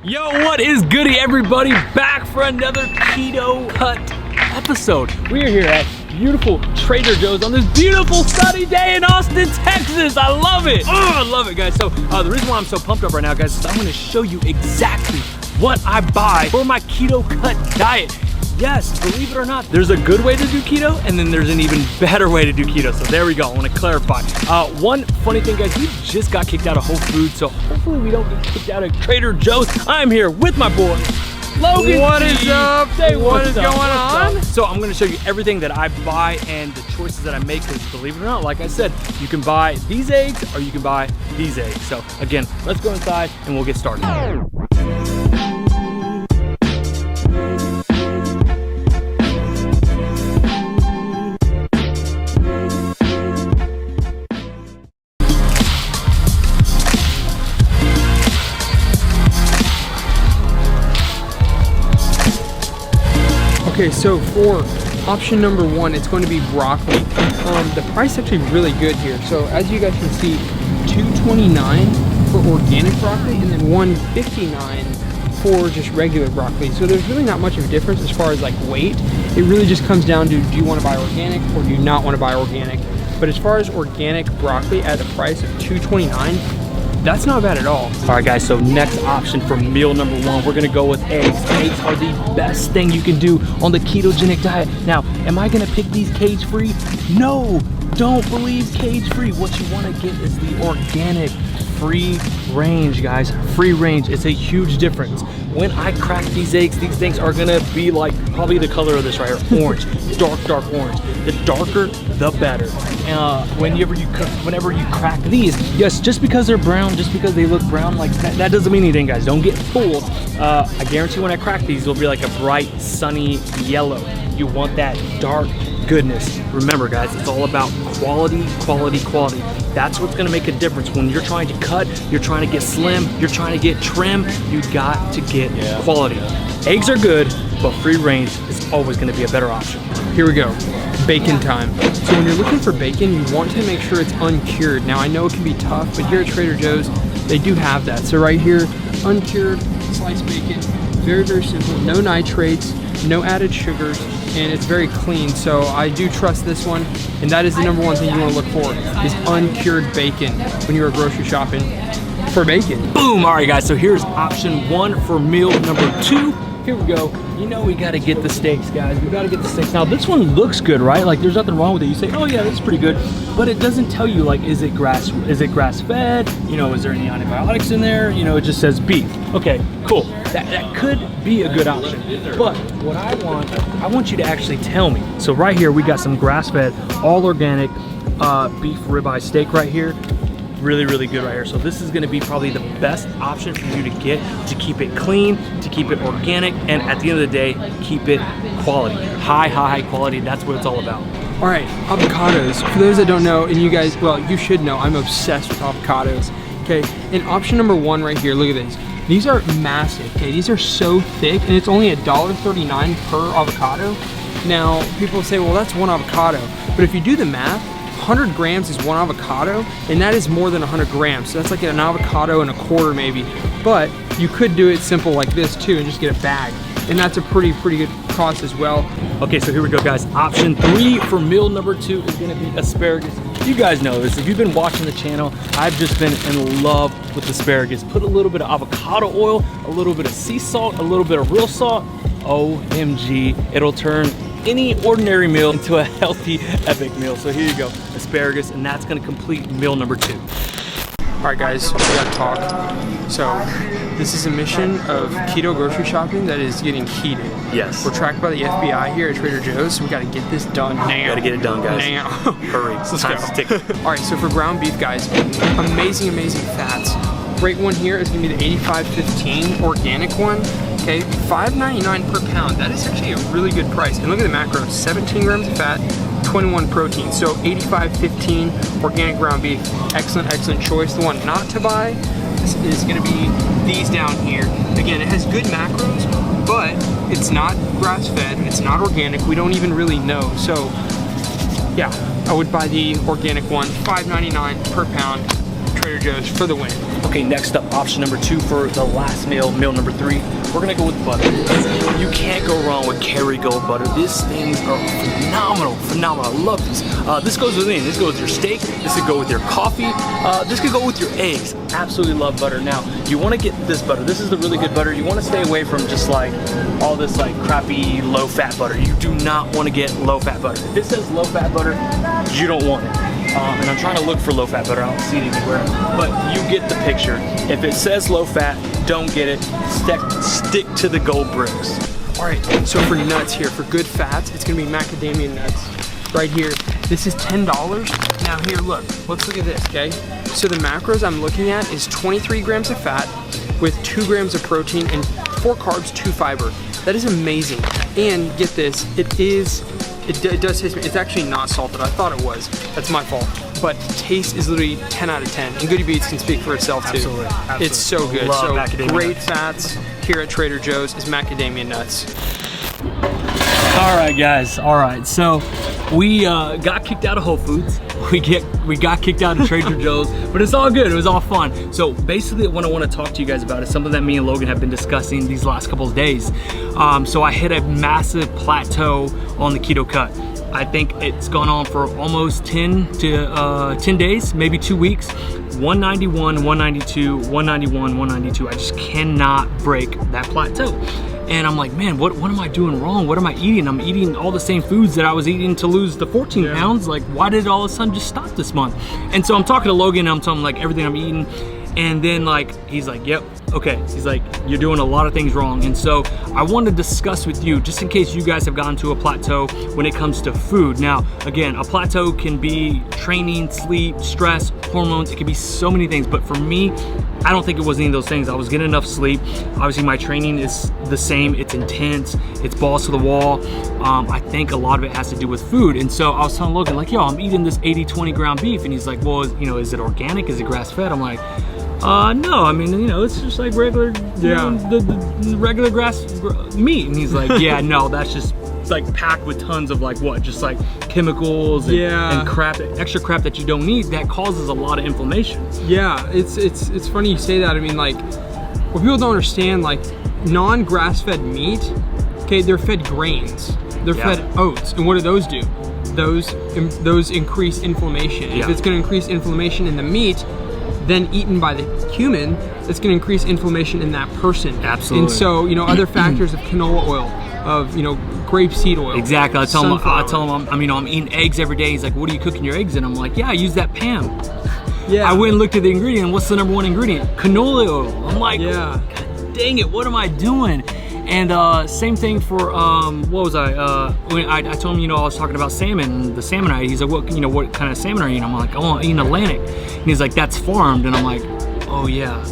Yo, what is goody, everybody? Back for another Keto Cut episode. We are here at beautiful Trader Joe's on this beautiful sunny day in Austin, Texas. I love it. Oh, I love it, guys. So the reason why I'm so pumped up right now, guys, is I'm gonna show you exactly what I buy for my Keto Cut diet. Yes, believe it or not, there's a good way to do keto, and then there's an even better way to do keto. So there we go, I wanna clarify. One funny thing, guys, we just got kicked out of Whole Foods, so hopefully we don't get kicked out of Trader Joe's. I'm here with my boy, Logan. What is up? What is going on? So I'm gonna show you everything that I buy and the choices that I make, because believe it or not, like I said, you can buy these eggs or you can buy these eggs. So again, let's go inside and we'll get started. Okay, so for option number one, it's going to be broccoli. The price is actually really good here. So as you guys can see, $2.29 for organic broccoli and then $1.59 for just regular broccoli. So there's really not much of a difference as far as like weight. It really just comes down to, do you want to buy organic or do you not want to buy organic? But as far as organic broccoli at a price of $2.29, that's not bad at all. All right, guys, so next option for meal number one, we're gonna go with eggs. Eggs are the best thing you can do on the ketogenic diet. Now, am I gonna pick these cage-free? No, don't believe cage-free. What you wanna get is the organic, free range, guys. Free range, it's a huge difference. When I crack these eggs, these things are gonna be like probably the color of this right here, orange, dark orange. The darker, the better. Whenever you crack these, yes, just because they're brown, just because they look brown, like that doesn't mean anything, guys. Don't get fooled. I guarantee when I crack these, they'll be like a bright, sunny yellow. You want that dark goodness. Remember, guys, it's all about quality. That's what's gonna make a difference. When you're trying to cut, you're trying to get slim, you're trying to get trim, you got to get quality. Eggs are good, but free range is always gonna be a better option. Here we go, bacon time. So when you're looking for bacon, you want to make sure it's uncured. Now I know it can be tough, but here at Trader Joe's, they do have that. So right here, uncured sliced bacon, very simple, no nitrates, no added sugars, and it's very clean. So I do trust this one, and that is the number one thing you want to look for, is uncured bacon when you're grocery shopping for bacon. Boom! All right, guys, so here's option one for meal number two. Here we go. You know we gotta get the steaks, guys. We gotta get the steaks. Now this one looks good, right? Like there's nothing wrong with it. You say, oh yeah, this is pretty good, but it doesn't tell you like, is it grass fed? You know, is there any antibiotics in there? You know, it just says beef. Okay, cool. That could be a good option. But what I want you to actually tell me. So right here we got some grass fed, all organic beef ribeye steak right here. Really good right here. So this is gonna be probably the best option for you to get, to keep it clean, to keep it organic, and at the end of the day, keep it quality. High quality, that's what it's all about. All right, avocados. For those that don't know, and you guys, well, you should know, I'm obsessed with avocados. Okay, and option number one right here, look at this. These are massive, okay? These are so thick, and it's only $1.39 per avocado. Now, people say, well, that's one avocado. But if you do the math, 100 grams is one avocado, and that is more than 100 grams. So that's like an avocado and a quarter maybe. But you could do it simple like this too and just get a bag. And that's a pretty good cost as well. Okay, so here we go, guys. Option three for meal number two is gonna be asparagus. You guys know this. If you've been watching the channel, I've just been in love with asparagus. Put a little bit of avocado oil, a little bit of sea salt, a little bit of real salt. OMG, it'll turn any ordinary meal into a healthy, epic meal. So here you go, asparagus, and that's gonna complete meal number two. All right, guys, we gotta talk. So this is a mission of keto grocery shopping that is getting heated. Yes. We're tracked by the FBI here at Trader Joe's, so we gotta get this done now. We gotta get it done, guys. Now. Hurry, Let's time's go. ticking. All right, so for ground beef, guys, amazing fats. Great one here is gonna be the 8515 organic one. Okay, $5.99 per pound. That is actually a really good price. And look at the macros, 17 grams of fat, 21 protein. So 8515 organic ground beef, excellent choice. The one not to buy is gonna be these down here. Again, it has good macros, but it's not grass fed, it's not organic, we don't even really know. So yeah, I would buy the organic one, $5.99 per pound. Trader Joe's for the win. Okay, next up, option number 2 for the last meal, meal number 3. We're gonna go with butter. You can't go wrong with Kerrygold butter. These things are phenomenal. I love these. This goes with anything. This goes with your steak. This could go with your coffee. This could go with your eggs. Absolutely love butter. Now, you want to get this butter. This is the really good butter. You want to stay away from just like all this like crappy low-fat butter. You do not want to get low-fat butter. If it says low-fat butter, you don't want it. And I'm trying to look for low-fat butter. I don't see it anywhere, but you get the picture. If it says low-fat, don't get it. Stick to the Goldbricks. All right, so for nuts here, for good fats, it's gonna be macadamia nuts right here. This is $10. Now here, look, let's look at this, okay? So the macros I'm looking at is 23 grams of fat with 2 grams of protein and 4 carbs, 2 fiber. That is amazing. And get this, it does taste, it's actually not salted. I thought it was, that's my fault. But taste is literally 10 out of 10. And Goody Beats can speak for itself too. Absolutely. It's so good. Love so macadamia great nuts. fats here at Trader Joe's is macadamia nuts. All right, guys. All right, so we got kicked out of Whole Foods. We got kicked out of Trader Joe's, but it's all good. It was all fun. So basically, what I want to talk to you guys about is something that me and Logan have been discussing these last couple of days. So I hit a massive plateau on the keto cut. I think it's gone on for almost 10 days, maybe 2 weeks. 191, 192, 191, 192. I just cannot break that plateau. And I'm like, man, what am I doing wrong? What am I eating? I'm eating all the same foods that I was eating to lose the 14 pounds. Like, why did it all of a sudden just stop this month? And so I'm talking to Logan and I'm telling him like everything I'm eating. And then like, he's like, yep, okay. He's like, you're doing a lot of things wrong. And so I wanted to discuss with you, just in case you guys have gotten to a plateau when it comes to food. Now, again, a plateau can be training, sleep, stress, hormones. It can be so many things. But for me, I don't think it was any of those things. I was getting enough sleep. Obviously, my training is the same. It's intense. It's balls to the wall. I think a lot of it has to do with food. And so I was telling Logan, like, yo, I'm eating this 80-20 ground beef. And he's like, well, you know, is it organic? Is it grass-fed? I'm like, no, I mean, you know, it's just like regular, you know, the regular meat. And he's like, yeah, no, that's just like packed with tons of like what, just like chemicals and crap, extra crap that you don't need that causes a lot of inflammation. Yeah, it's funny you say that. I mean, like, what people don't understand, like, non-grass-fed meat, okay, they're fed grains, they're fed oats, and what do? Those increase inflammation. If it's going to increase inflammation in the meat, then eaten by the human, it's going to increase inflammation in that person. Absolutely. And so, you know, other factors of canola oil, of, you know, grapeseed oil. Exactly. I tell him, I'm eating eggs every day. He's like, what are you cooking your eggs in? I'm like, yeah, I use that Pam. Yeah. I went and looked at the ingredient. What's the #1 ingredient? Canola oil. I'm like, God dang it, what am I doing? And same thing for what was when I told him, you know, I was talking about salmon, the salmon I eat. He's like, what kind of salmon are you eating? I'm like, oh, I'm eating Atlantic. And he's like, that's farmed. And I'm like, oh yeah,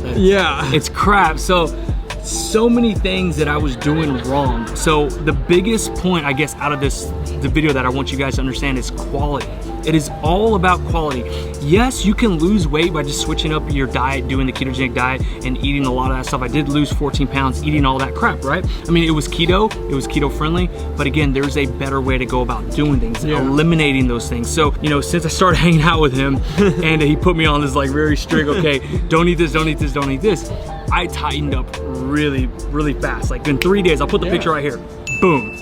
it's crap. So many things that I was doing wrong. So the biggest point, I guess, out of the video that I want you guys to understand is quality. It is all about quality. Yes, you can lose weight by just switching up your diet, doing the ketogenic diet and eating a lot of that stuff. I did lose 14 pounds eating all that crap, right? I mean, it was keto friendly, but again, there's a better way to go about doing things, eliminating those things. So, you know, since I started hanging out with him and he put me on this like very strict, okay, don't eat this, don't eat this, don't eat this, I tightened up really, really fast. Like in 3 days, I'll put the picture right here, boom.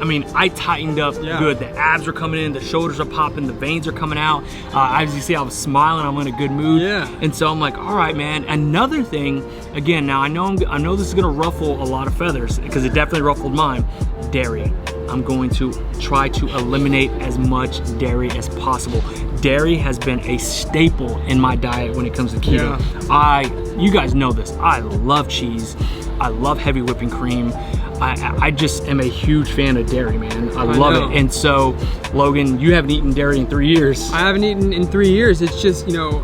I mean, I tightened up good. The abs are coming in, the shoulders are popping, the veins are coming out. As you see, I was smiling, I'm in a good mood. And so I'm like, all right, man. Another thing, again, now I know this is gonna ruffle a lot of feathers because it definitely ruffled mine. Dairy. I'm going to try to eliminate as much dairy as possible. Dairy has been a staple in my diet when it comes to keto. You guys know this. I love cheese. I love heavy whipping cream. I just am a huge fan of dairy, man. I love it. And so, Logan, you haven't eaten dairy in 3 years. I haven't eaten in 3 years. It's just, you know,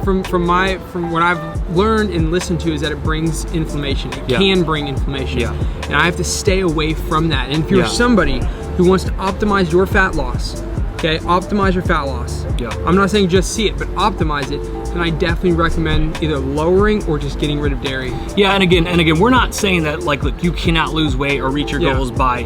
from what I've learned and listened to is that it brings inflammation. It can bring inflammation. And I have to stay away from that. And if you're somebody who wants to optimize your fat loss, okay, optimize your fat loss. I'm not saying just see it, but optimize it. then I definitely recommend either lowering or just getting rid of dairy. Yeah, and again, we're not saying that like, look, you cannot lose weight or reach your goals by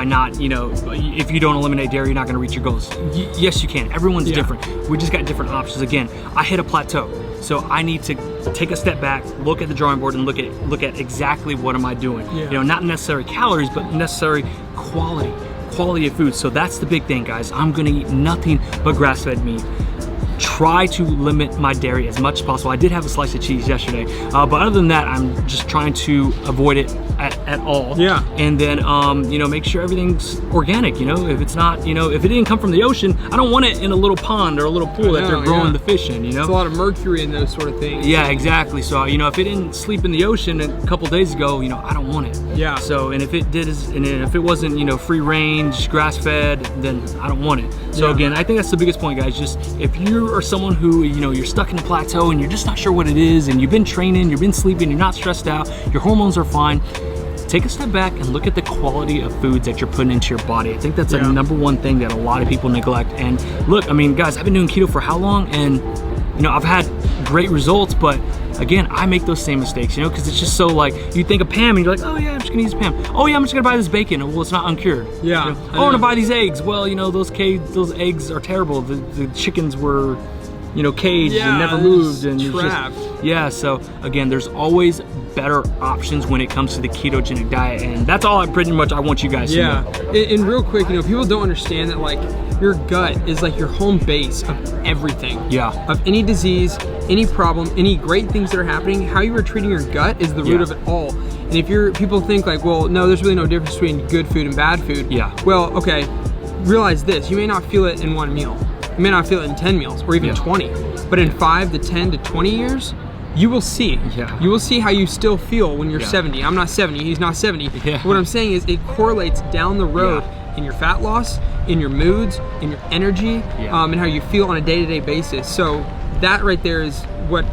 not, you know, if you don't eliminate dairy, you're not going to reach your goals. Yes, you can. Everyone's different. We just got different options. Again, I hit a plateau, so I need to take a step back, look at the drawing board, and look at exactly what am I doing. You know, not necessarily calories, but necessary quality of food. So that's the big thing, guys. I'm going to eat nothing but grass-fed meat. Try to limit my dairy as much as possible. I did have a slice of cheese yesterday, but other than that, I'm just trying to avoid it at all. Yeah. And then, you know, make sure everything's organic. You know, if it's not, you know, if it didn't come from the ocean, I don't want it in a little pond or a little pool that they're growing the fish in. You know, there's a lot of mercury in those sort of things. Yeah, exactly. So, you know, if it didn't sleep in the ocean a couple days ago, you know, I don't want it. Yeah. So, and if it did, and if it wasn't, you know, free range, grass fed, then I don't want it. So again, I think that's the biggest point, guys. Just if you are someone who, you know, you're stuck in a plateau and you're just not sure what it is, and you've been training, you've been sleeping, you're not stressed out, your hormones are fine, take a step back and look at the quality of foods that you're putting into your body. I think that's a number one thing that a lot of people neglect. And look, I mean, guys, I've been doing keto for how long? And, you know, I've had great results, but again, I make those same mistakes, you know, because it's just so like, you think of Pam and you're like, oh yeah, I'm just gonna use Pam. Oh yeah, I'm just gonna buy this bacon. Well, it's not uncured. Yeah. You know? Oh, I'm gonna buy these eggs. Well, you know, those eggs are terrible. The chickens were, you know, caged and never moved, and trapped. So again, there's always better options when it comes to the ketogenic diet, and that's all I want you guys to know. And real quick, you know, people don't understand that like your gut is like your home base of everything. Of any disease, any problem, any great things that are happening, how you are treating your gut is the root of it all. And if people think like, well, no, there's really no difference between good food and bad food. Well, okay, realize this, you may not feel it in one meal. You may not feel it in 10 meals or even 20, but in 5 to 10 to 20 years, you will see. You will see how you still feel when you're 70. I'm not 70, he's not 70. What I'm saying is it correlates down the road in your fat loss, in your moods, in your energy, and how you feel on a day-to-day basis. So that right there is what,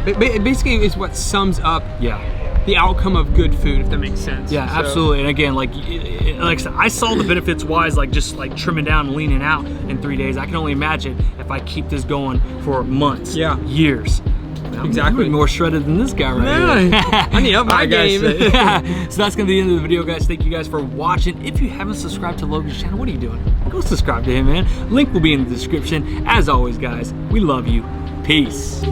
basically is what sums up the outcome of good food, if that makes sense. Absolutely. And again, like I said, I saw the benefits wise, like just like trimming down and leaning out in 3 days. I can only imagine if I keep this going for months, years. I'm more shredded than this guy right here. I need up my game. So that's gonna be the end of the video, guys. Thank you guys for watching. If you haven't subscribed to Logan's channel, what are you doing? Go subscribe to him, man. Link will be in the description. As always, guys, we love you. Peace.